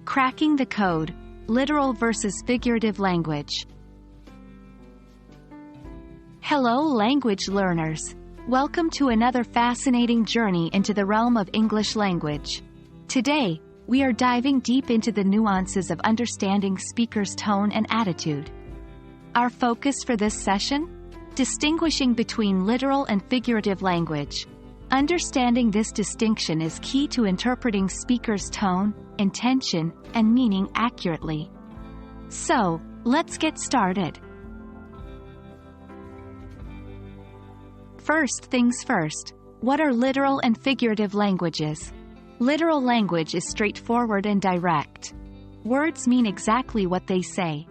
Cracking the code: literal versus figurative language. Hello, language learners. Welcome to another fascinating journey into the realm of English language. Today, we are diving deep into the nuances of understanding speakers' tone and attitude. Our focus for this session? Distinguishing between literal and figurative language. Understanding this distinction is key to interpreting speakers' tone, intention, and meaning accurately. So, let's get started. First things first, what are literal and figurative languages? Literal language is straightforward and direct. Words mean exactly what they say.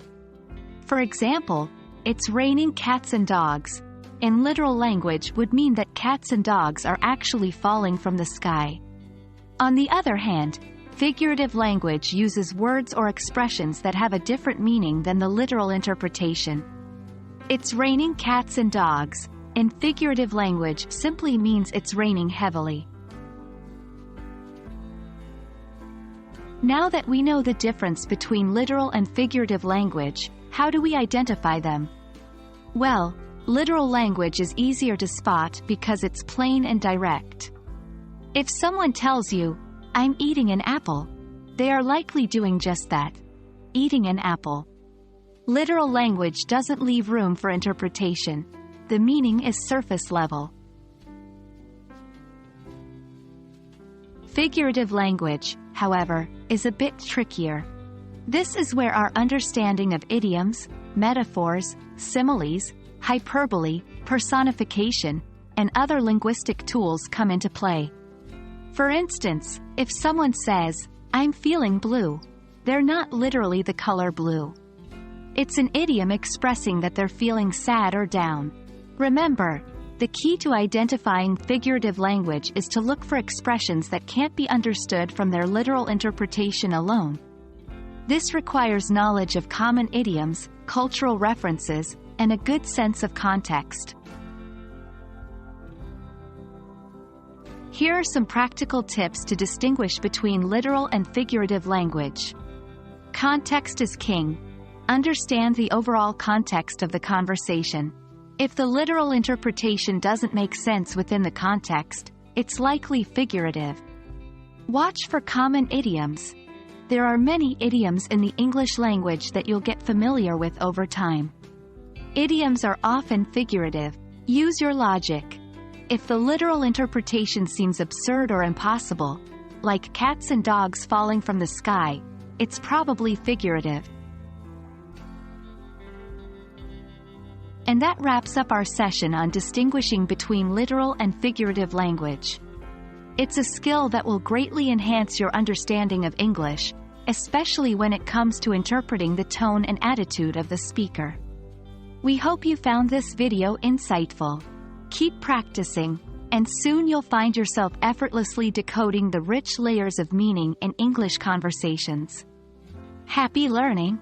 For example, "It's raining cats and dogs," in literal language would mean that cats and dogs are actually falling from the sky. On the other hand, figurative language uses words or expressions that have a different meaning than the literal interpretation. "It's raining cats and dogs," in figurative language simply means it's raining heavily. Now that we know the difference between literal and figurative language, how do we identify them? Well, literal language is easier to spot because it's plain and direct. If someone tells you, "I'm eating an apple," they are likely doing just that, eating an apple. Literal language doesn't leave room for interpretation. The meaning is surface level. Figurative language, however, is a bit trickier. This is where our understanding of idioms, metaphors, similes, hyperbole, personification, and other linguistic tools come into play. For instance, if someone says, "I'm feeling blue," they're not literally the color blue. It's an idiom expressing that they're feeling sad or down. Remember, the key to identifying figurative language is to look for expressions that can't be understood from their literal interpretation alone. This requires knowledge of common idioms, cultural references, and a good sense of context. Here are some practical tips to distinguish between literal and figurative language. Context is king. Understand the overall context of the conversation. If the literal interpretation doesn't make sense within the context, it's likely figurative. Watch for common idioms. There are many idioms in the English language that you'll get familiar with over time. Idioms are often figurative. Use your logic. If the literal interpretation seems absurd or impossible, like cats and dogs falling from the sky, it's probably figurative. And that wraps up our session on distinguishing between literal and figurative language. It's a skill that will greatly enhance your understanding of English, especially when it comes to interpreting the tone and attitude of the speaker. We hope you found this video insightful. Keep practicing, and soon you'll find yourself effortlessly decoding the rich layers of meaning in English conversations. Happy learning!